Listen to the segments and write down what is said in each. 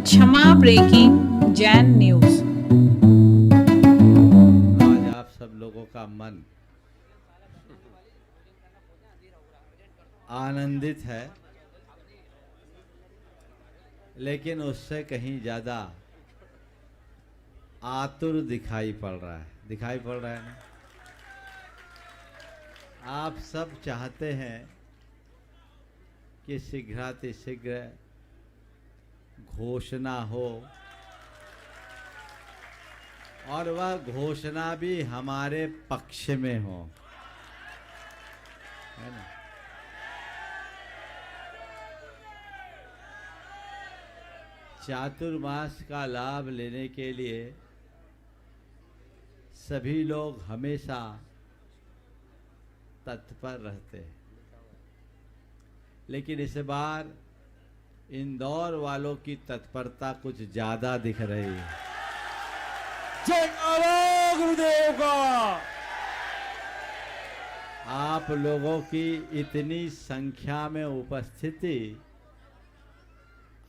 क्षमा breaking Jain news. आज आप सब लोगों का मन आनंदित है, लेकिन उससे कहीं ज्यादा आतुर दिखाई पड़ रहा है। दिखाई पड़ रहा है ना? आप सब चाहते हैं कि शीघ्रातिशीघ्र घोषणा हो, और वह घोषणा भी हमारे पक्ष में हो, है ना? चातुर्मास का लाभ लेने के लिए सभी लोग हमेशा तत्पर रहते हैं, लेकिन इस बार इंदौर वालों की तत्परता कुछ ज्यादा दिख रही है। जय गुरुदेव का। आप लोगों की इतनी संख्या में उपस्थिति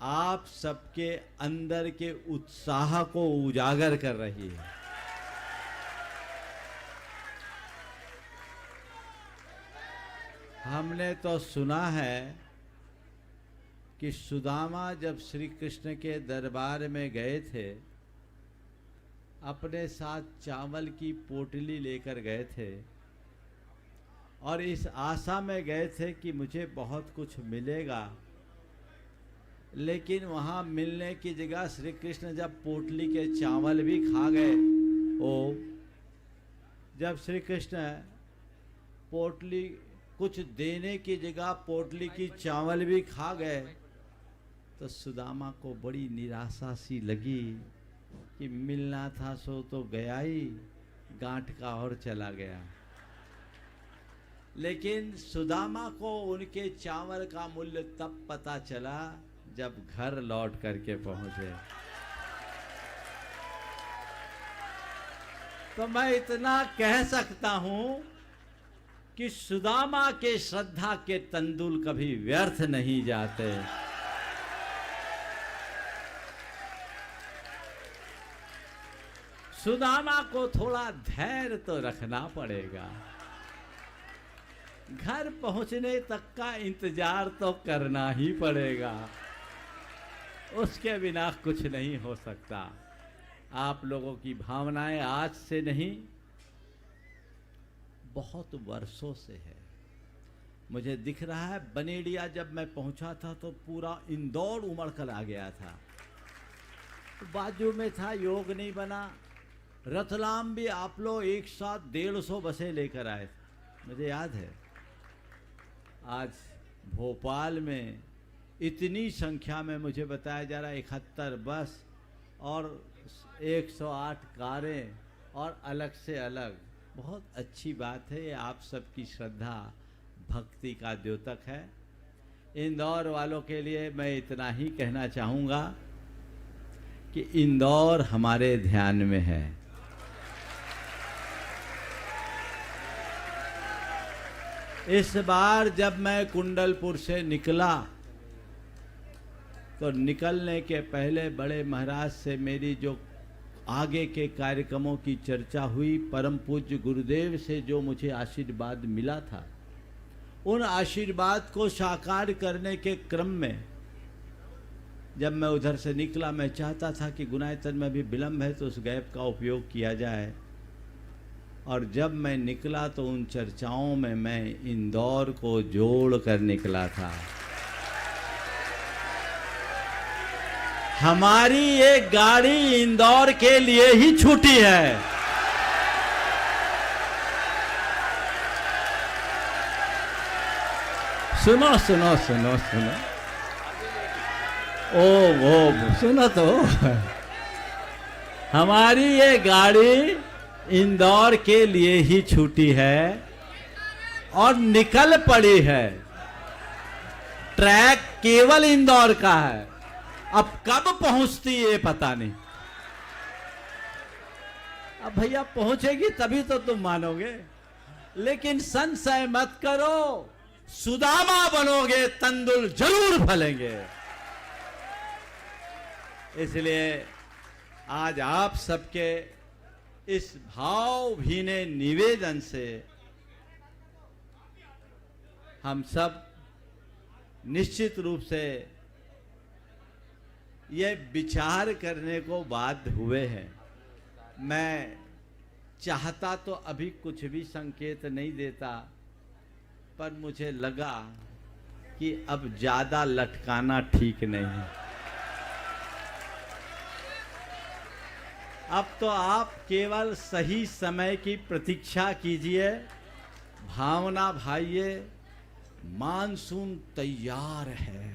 आप सबके अंदर के उत्साह को उजागर कर रही है। हमने तो सुना है कि सुदामा जब श्री कृष्ण के दरबार में गए थे, अपने साथ चावल की पोटली लेकर गए थे और इस आशा में गए थे कि मुझे बहुत कुछ मिलेगा, लेकिन वहाँ मिलने की जगह श्री कृष्ण जब पोटली के चावल भी खा गए, जब श्री कृष्ण पोटली कुछ देने की जगह पोटली की चावल भी खा गए, तो सुदामा को बड़ी निराशा सी लगी कि मिलना था सो तो गया ही, गांठ का और चला गया। लेकिन सुदामा को उनके चावल का मूल्य तब पता चला जब घर लौट करके पहुंचे। तो मैं इतना कह सकता हूं कि सुदामा के श्रद्धा के तंदुल कभी व्यर्थ नहीं जाते। सुदामा को थोड़ा धैर्य तो रखना पड़ेगा, घर पहुंचने तक का इंतजार तो करना ही पड़ेगा, उसके बिना कुछ नहीं हो सकता। आप लोगों की भावनाएं आज से नहीं, बहुत वर्षों से है। मुझे दिख रहा है बनेड़िया जब मैं पहुंचा था तो पूरा इंदौर उमड़ कर आ गया था। बाजू में था, योग नहीं बना। रतलाम भी आप लोग एक साथ 150 बसें लेकर आए थे, मुझे याद है। आज भोपाल में इतनी संख्या में मुझे बताया जा रहा है 71 बस और 108 कारें और अलग से अलग। बहुत अच्छी बात है, ये आप सबकी श्रद्धा भक्ति का द्योतक है। इंदौर वालों के लिए मैं इतना ही कहना चाहूँगा कि इंदौर हमारे ध्यान में है। इस बार जब मैं कुंडलपुर से निकला तो निकलने के पहले बड़े महाराज से मेरी जो आगे के कार्यक्रमों की चर्चा हुई, परम पूज्य गुरुदेव से जो मुझे आशीर्वाद मिला था, उन आशीर्वाद को साकार करने के क्रम में जब मैं उधर से निकला, मैं चाहता था कि गुनायतन में भी विलंब है तो उस गैप का उपयोग किया जाए। और जब मैं निकला तो उन चर्चाओं में मैं इंदौर को जोड़ कर निकला था। हमारी ये गाड़ी इंदौर के लिए ही छूटी है। सुनो सुनो सुनो सुनो, ओ सुनो तो, हमारी ये गाड़ी इंदौर के लिए ही छूटी है और निकल पड़ी है। ट्रैक केवल इंदौर का है, अब कब पहुंचती ये पता नहीं। अब भैया पहुंचेगी तभी तो तुम मानोगे, लेकिन संशय मत करो, सुदामा बनोगे, तंदुल जरूर फलेंगे। इसलिए आज आप सबके इस भावभीने निवेदन से हम सब निश्चित रूप से ये विचार करने को बाध्य हुए हैं। मैं चाहता तो अभी कुछ भी संकेत नहीं देता, पर मुझे लगा कि अब ज्यादा लटकाना ठीक नहीं है। अब तो आप केवल सही समय की प्रतीक्षा कीजिए। भावना भाइये, मानसून तैयार है,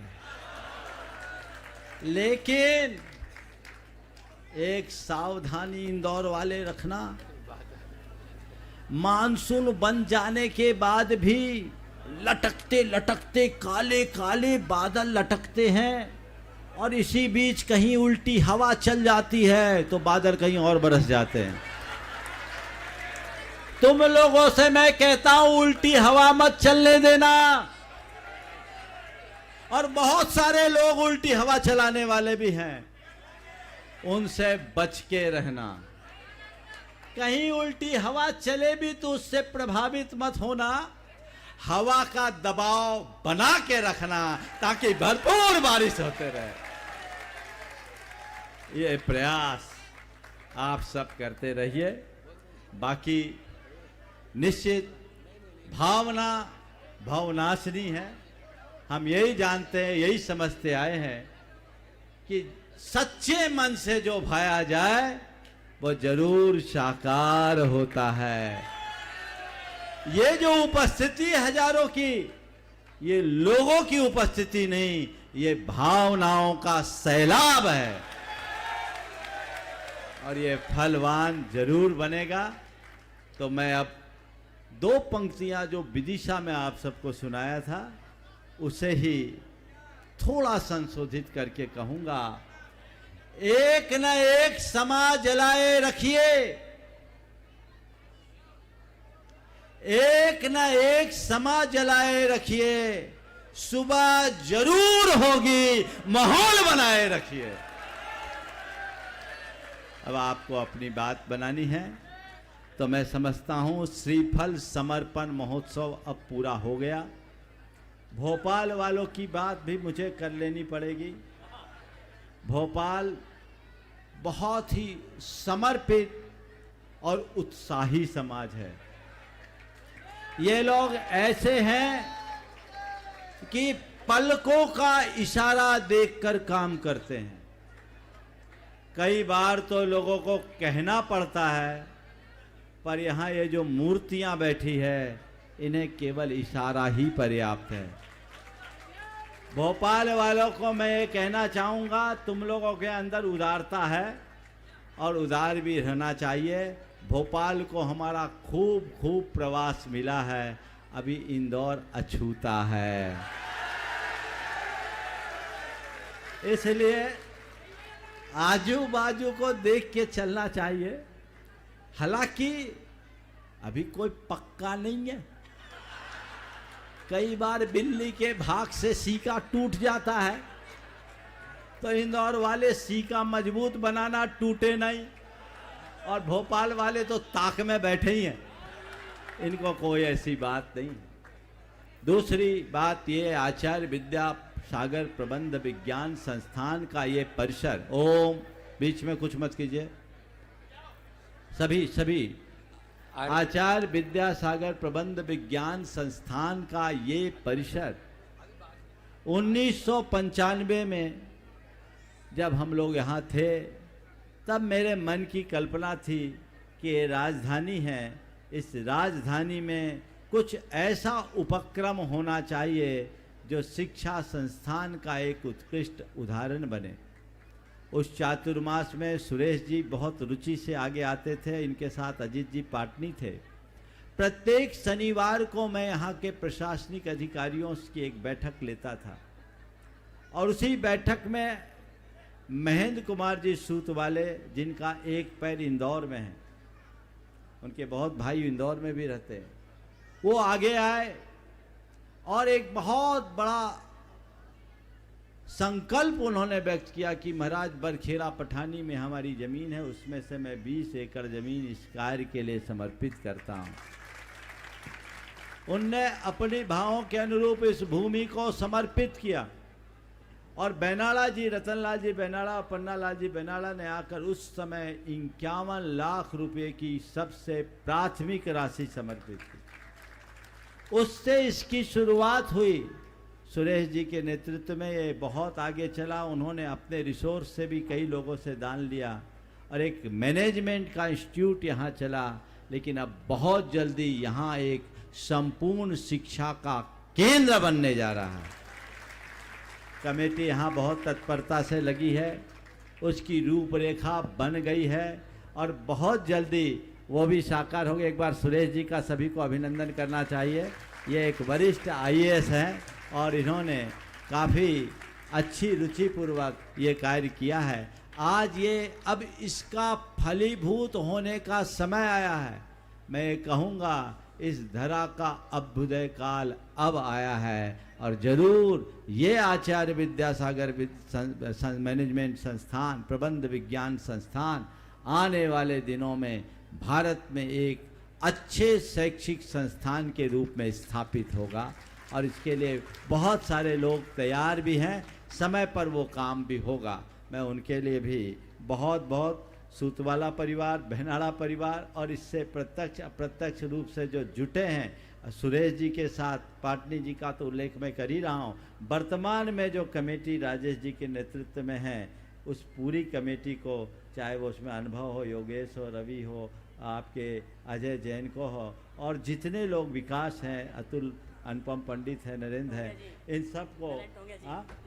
लेकिन एक सावधानी इंदौर वाले रखना। मानसून बन जाने के बाद भी लटकते लटकते काले काले बादल लटकते हैं, और इसी बीच कहीं उल्टी हवा चल जाती है तो बादल कहीं और बरस जाते हैं। तुम लोगों से मैं कहता हूं, उल्टी हवा मत चलने देना। और बहुत सारे लोग उल्टी हवा चलाने वाले भी हैं, उनसे बच के रहना। कहीं उल्टी हवा चले भी तो उससे प्रभावित मत होना। हवा का दबाव बना के रखना ताकि भरपूर बारिश होते रहे। ये प्रयास आप सब करते रहिए। बाकी निश्चित भावना भावनाशनी है। हम यही जानते हैं, यही समझते आए हैं कि सच्चे मन से जो भाया जाए वो जरूर साकार होता है। ये जो उपस्थिति हजारों की, ये लोगों की उपस्थिति नहीं, ये भावनाओं का सैलाब है, और ये फलवान जरूर बनेगा। तो मैं अब दो पंक्तियां जो विदिशा में आप सबको सुनाया था उसे ही थोड़ा संशोधित करके कहूंगा। एक न एक समा जलाए रखिए, एक न एक समा जलाए रखिए, सुबह जरूर होगी, माहौल बनाए रखिए। अब आपको अपनी बात बनानी है, तो मैं समझता हूं श्रीफल समर्पण महोत्सव अब पूरा हो गया। भोपाल वालों की बात भी मुझे कर लेनी पड़ेगी। भोपाल बहुत ही समर्पित और उत्साही समाज है। ये लोग ऐसे हैं कि पलकों का इशारा देखकर काम करते हैं। कई बार तो लोगों को कहना पड़ता है, पर यहाँ ये जो मूर्तियां बैठी है, इन्हें केवल इशारा ही पर्याप्त है। भोपाल वालों को मैं ये कहना चाहूँगा, तुम लोगों के अंदर उदारता है और उदार भी रहना चाहिए। भोपाल को हमारा खूब खूब प्रवास मिला है, अभी इंदौर अछूता है। इसलिए आजू बाजू को देख के चलना चाहिए। हालांकि अभी कोई पक्का नहीं है। कई बार बिल्ली के भाग से सीका टूट जाता है, तो इंदौर वाले सीका मजबूत बनाना, टूटे नहीं। और भोपाल वाले तो ताक में बैठे ही हैं, इनको कोई ऐसी बात नहीं। दूसरी बात ये, आचार्य विद्यासागर प्रबंध विज्ञान संस्थान का ये परिसर, ओम बीच में कुछ मत कीजिए, सभी आचार्य विद्यासागर प्रबंध विज्ञान संस्थान का ये परिसर 1995 में जब हम लोग यहाँ थे, तब मेरे मन की कल्पना थी कि ये राजधानी है, इस राजधानी में कुछ ऐसा उपक्रम होना चाहिए जो शिक्षा संस्थान का एक उत्कृष्ट उदाहरण बने। उस चातुर्मास में सुरेश जी बहुत रुचि से आगे आते थे, इनके साथ अजीत जी पाटनी थे। प्रत्येक शनिवार को मैं यहाँ के प्रशासनिक अधिकारियों की एक बैठक लेता था, और उसी बैठक में महेंद्र कुमार जी सूत वाले, जिनका एक पैर इंदौर में है, उनके बहुत भाई इंदौर में भी रहते हैं, वो आगे आए और एक बहुत बड़ा संकल्प उन्होंने व्यक्त किया कि महाराज बरखेड़ा पठानी में हमारी ज़मीन है, उसमें से मैं 20 एकड़ ज़मीन इस कार्य के लिए समर्पित करता हूँ। उनने अपनी भावों के अनुरूप इस भूमि को समर्पित किया और बेनाला जी, रतनलाल जी बेनाला और पन्नालाल जी बेनाला ने आकर उस समय 51 लाख रुपए की सबसे प्राथमिक राशि समर्पित की। उससे इसकी शुरुआत हुई। सुरेश जी के नेतृत्व में ये बहुत आगे चला। उन्होंने अपने रिसोर्स से भी कई लोगों से दान लिया और एक मैनेजमेंट का इंस्टीट्यूट यहाँ चला। लेकिन अब बहुत जल्दी यहाँ एक संपूर्ण शिक्षा का केंद्र बनने जा रहा है। कमेटी यहाँ बहुत तत्परता से लगी है, उसकी रूपरेखा बन गई है और बहुत जल्दी वो भी साकार होगी। एक बार सुरेश जी का सभी को अभिनंदन करना चाहिए। ये एक वरिष्ठ आईएएस हैं और इन्होंने काफ़ी अच्छी रुचिपूर्वक ये कार्य किया है। आज ये अब इसका फलीभूत होने का समय आया है। मैं कहूँगा इस धरा का अभ्युदय काल अब आया है और जरूर ये आचार्य विद्यासागर मैनेजमेंट संस्थान, प्रबंध विज्ञान संस्थान आने वाले दिनों में भारत में एक अच्छे शैक्षिक संस्थान के रूप में स्थापित होगा और इसके लिए बहुत सारे लोग तैयार भी हैं, समय पर वो काम भी होगा। मैं उनके लिए भी बहुत बहुत सूतवाला परिवार, बहनाड़ा परिवार और इससे प्रत्यक्ष अप्रत्यक्ष रूप से जो जुटे हैं, सुरेश जी के साथ पाटनी जी का तो उल्लेख मैं कर ही रहा हूँ। वर्तमान में जो कमेटी राजेश जी के नेतृत्व में है, उस पूरी कमेटी को, चाहे वो उसमें अनुभव हो, योगेश हो, रवि हो, आपके अजय जैन को हो और जितने लोग विकास हैं, अतुल, अनुपम पंडित है, नरेंद्र है, इन सब को,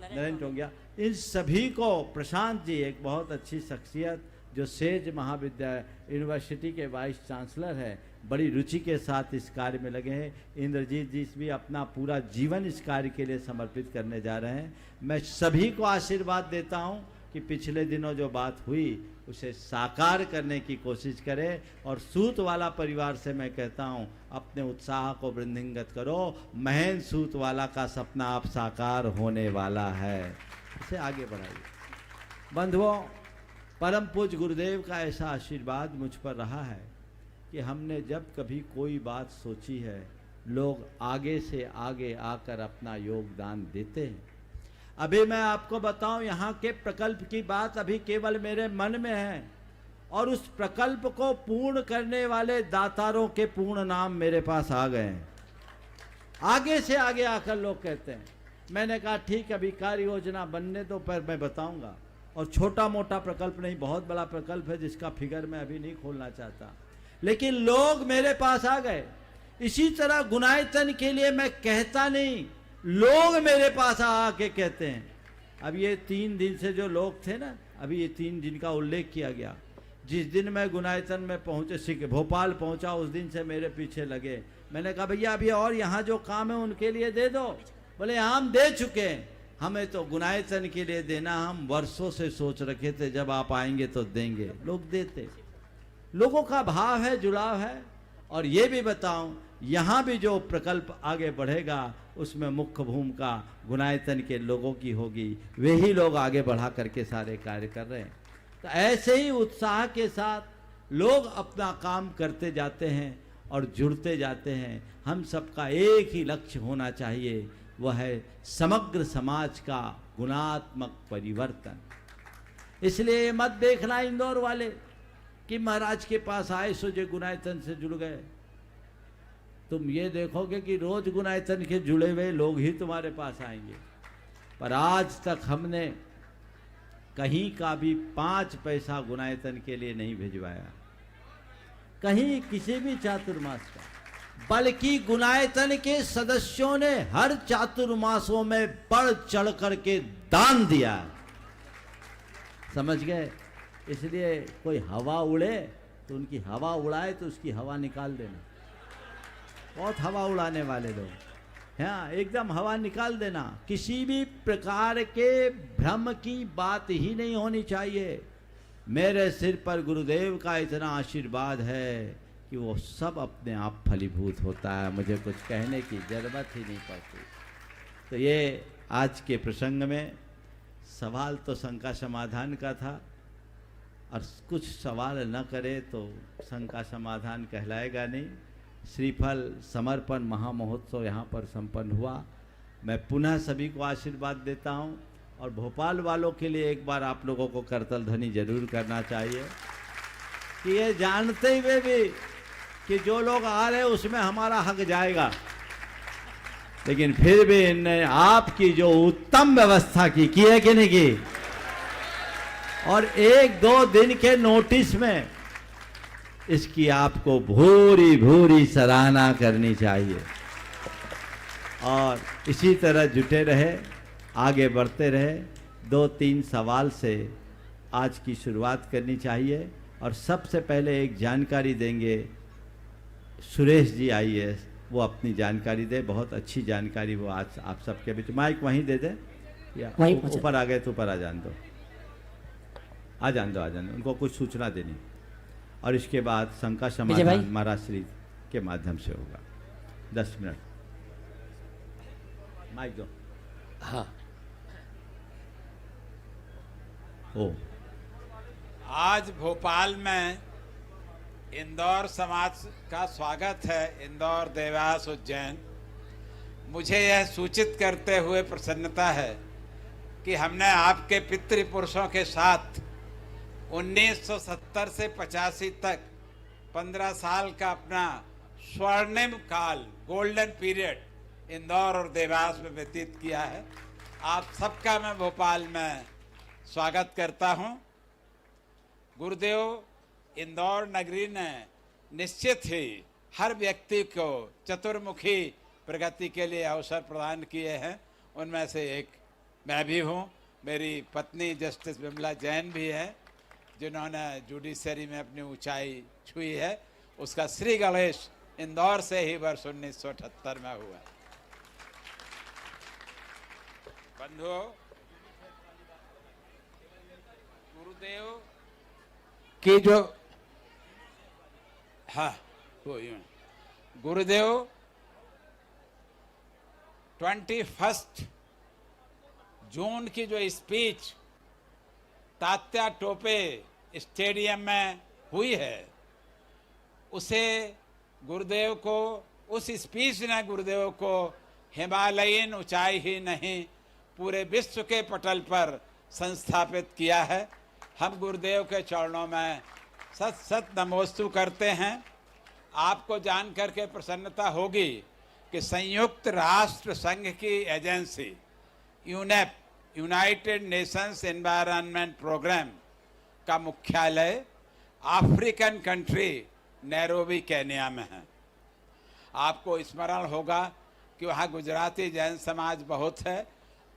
नरेंद्र टोंगिया, इन सभी को, प्रशांत जी एक बहुत अच्छी शख्सियत जो सेज महाविद्यालय यूनिवर्सिटी के वाइस चांसलर है, बड़ी रुचि के साथ इस कार्य में लगे हैं। इंद्रजीत जी भी अपना पूरा जीवन इस कार्य के लिए समर्पित करने जा रहे हैं। मैं सभी को आशीर्वाद देता हूं कि पिछले दिनों जो बात हुई उसे साकार करने की कोशिश करें और सूत वाला परिवार से मैं कहता हूं अपने उत्साह को वृद्धिंगत करो। महेंद्र सूत वाला का सपना अब साकार होने वाला है, इसे आगे बढ़ाइए। बंधुओं, परम पूज्य गुरुदेव का ऐसा आशीर्वाद मुझ पर रहा है कि हमने जब कभी कोई बात सोची है, लोग आगे से आगे आकर अपना योगदान देते हैं। अभी मैं आपको बताऊं, यहाँ के प्रकल्प की बात अभी केवल मेरे मन में है और उस प्रकल्प को पूर्ण करने वाले दातारों के पूर्ण नाम मेरे पास आ गए हैं। आगे से आगे आकर लोग कहते हैं। मैंने कहा ठीक, अभी कार्य योजना बनने दो, पर मैं बताऊंगा। और छोटा मोटा प्रकल्प नहीं, बहुत बड़ा प्रकल्प है जिसका फिगर मैं अभी नहीं खोलना चाहता, लेकिन लोग मेरे पास आ गए। इसी तरह गुनायतन के लिए मैं कहता नहीं, लोग मेरे पास आके कहते हैं। अब ये 3 दिन से जो लोग थे ना, अभी ये 3 दिन का उल्लेख किया गया। जिस दिन मैं गुनायतन में पहुंचे, भोपाल पहुंचा, उस दिन से मेरे पीछे लगे। मैंने कहा भैया अभी और यहाँ जो काम है उनके लिए दे दो। बोले हम दे चुके हैं, हमें तो गुनायतन के लिए देना हम वर्षों से सोच रखे थे, जब आप आएंगे तो देंगे। लोग देते, लोगों का भाव है, जुड़ाव है। और ये भी बताऊं, यहाँ भी जो प्रकल्प आगे बढ़ेगा उसमें मुख्य भूमिका गुनायतन के लोगों की होगी। वे ही लोग आगे बढ़ा करके सारे कार्य कर रहे हैं। तो ऐसे ही उत्साह के साथ लोग अपना काम करते जाते हैं और जुड़ते जाते हैं। हम सबका एक ही लक्ष्य होना चाहिए, वह है समग्र समाज का गुणात्मक परिवर्तन। इसलिए ये मत देखना इंदौर वाले कि महाराज के पास आए सो जो गुनायतन से जुड़ गए। तुम ये देखोगे कि रोज गुनायतन के जुड़े हुए लोग ही तुम्हारे पास आएंगे। पर आज तक हमने कहीं का भी 5 पैसा गुनायतन के लिए नहीं भिजवाया, कहीं किसी भी चातुर्मास का, बल्कि गुनायतन के सदस्यों ने हर चातुर्मासों में बढ़ चढ़ करके दान दिया। समझ गए? इसलिए कोई हवा उड़े तो उनकी हवा उड़ाए तो उसकी हवा निकाल देना। बहुत हवा उड़ाने वाले लोग, हाँ, एकदम हवा निकाल देना। किसी भी प्रकार के भ्रम की बात ही नहीं होनी चाहिए। मेरे सिर पर गुरुदेव का इतना आशीर्वाद है कि वो सब अपने आप फलीभूत होता है, मुझे कुछ कहने की जरूरत ही नहीं पड़ती। तो ये आज के प्रसंग में सवाल तो शंका समाधान का था, और कुछ सवाल न करे तो शंका समाधान कहलाएगा नहीं। श्रीफल समर्पण महामहोत्सव यहाँ पर संपन्न हुआ। मैं पुनः सभी को आशीर्वाद देता हूँ, और भोपाल वालों के लिए एक बार आप लोगों को करतल ध्वनि जरूर करना चाहिए कि ये जानते हुए भी कि जो लोग आ रहे उसमें हमारा हक जाएगा, लेकिन फिर भी इनने आपकी जो उत्तम व्यवस्था की है कि नहीं की, और 1-2 दिन के नोटिस में इसकी आपको भूरी भूरी सराहना करनी चाहिए। और इसी तरह जुटे रहे, आगे बढ़ते रहे। 2-3 सवाल से आज की शुरुआत करनी चाहिए, और सबसे पहले एक जानकारी देंगे सुरेश जी आईएएस, वो अपनी जानकारी दे। बहुत अच्छी जानकारी वो आज आप सबके बीच। माइक वहीं दे दे, या ऊपर आ गए तो ऊपर आ जान दो, आ जान दो, उनको कुछ सूचना देनी। और इसके बाद शंका समाधान महाराज श्री के माध्यम से होगा। 10 मिनट माइक दो। हाँ, ओ आज भोपाल में इंदौर समाज का स्वागत है, इंदौर, देवास, उज्जैन। मुझे यह सूचित करते हुए प्रसन्नता है कि हमने आपके पितृपुरुषों के साथ 1970 से 85 तक 15 साल का अपना स्वर्णिम काल, गोल्डन पीरियड इंदौर और देवास में व्यतीत किया है। आप सबका मैं भोपाल में स्वागत करता हूं। गुरुदेव इंदौर नगरी ने निश्चित ही हर व्यक्ति को चतुर्मुखी प्रगति के लिए अवसर प्रदान किए हैं। उनमें से एक मैं भी हूं। मेरी पत्नी जस्टिस विमला जैन भी है, जिन्होंने जुडिशरी में अपनी ऊंचाई छुई है। उसका श्री गणेश इंदौर से ही वर्ष 1978 में हुआ। बंधुओं, गुरुदेव की जो गुरुदेव 21 जून की जो स्पीच तात्या टोपे स्टेडियम में हुई है, उसे गुरुदेव को, उस स्पीच ने गुरुदेव को हिमालयीन ऊंचाई ही नहीं पूरे विश्व के पटल पर संस्थापित किया है। हम गुरुदेव के चरणों में सत सत नमोस्तु करते हैं। आपको जानकर के प्रसन्नता होगी कि संयुक्त राष्ट्र संघ की agency UNEP, United Nations Environment Programme का मुख्यालय अफ्रीकन कंट्री नैरोबी केन्या में है। आपको स्मरण होगा कि वहाँ गुजराती जैन समाज बहुत है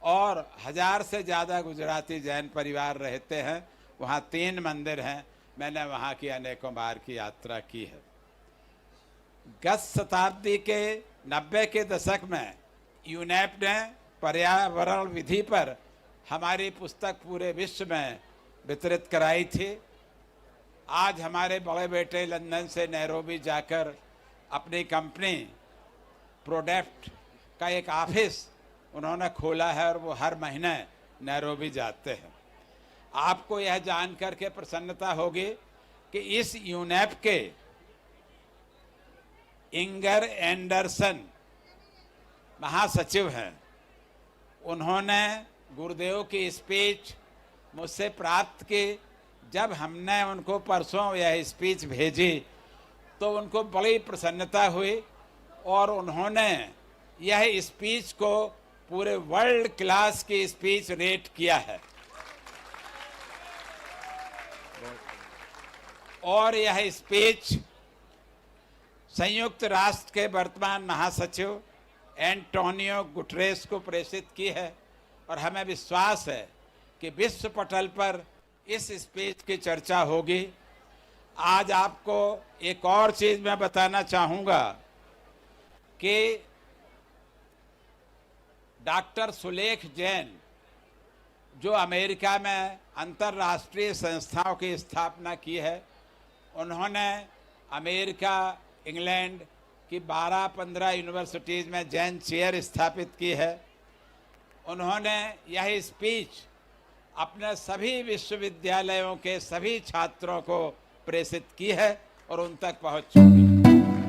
और 1000 से ज़्यादा गुजराती जैन परिवार रहते हैं। वहाँ 3 मंदिर हैं। मैंने वहाँ की अनेकों बार की यात्रा की है। गत शताब्दी के 90 के दशक में यूनेप ने पर्यावरण विधि पर हमारी पुस्तक पूरे विश्व में वितरित कराई थी। आज हमारे बड़े बेटे लंदन से नैरोबी जाकर अपनी कंपनी प्रोडक्ट का एक ऑफिस उन्होंने खोला है और वो हर महीने नैरोबी जाते हैं। आपको यह जानकर के प्रसन्नता होगी कि इस यूनेप के इंगर एंडरसन महासचिव हैं। उन्होंने गुरुदेव की स्पीच मुझसे प्राप्त की। जब हमने उनको परसों यह स्पीच भेजी तो उनको बड़ी प्रसन्नता हुई और उन्होंने यह स्पीच को पूरे वर्ल्ड क्लास की स्पीच रेट किया है। और यह स्पीच संयुक्त राष्ट्र के वर्तमान महासचिव एंटोनियो गुटरेस को प्रेषित की है और हमें विश्वास है कि विश्व पटल पर इस स्पीच की चर्चा होगी। आज आपको एक और चीज मैं बताना चाहूंगा कि डॉक्टर सुलेख जैन, जो अमेरिका में अंतर्राष्ट्रीय संस्थाओं की स्थापना की है, उन्होंने अमेरिका, इंग्लैंड की 12-15 यूनिवर्सिटीज़ में जैन चेयर स्थापित की है। उन्होंने यह स्पीच अपने सभी विश्वविद्यालयों के सभी छात्रों को प्रेषित की है और उन तक पहुंच चुकी है।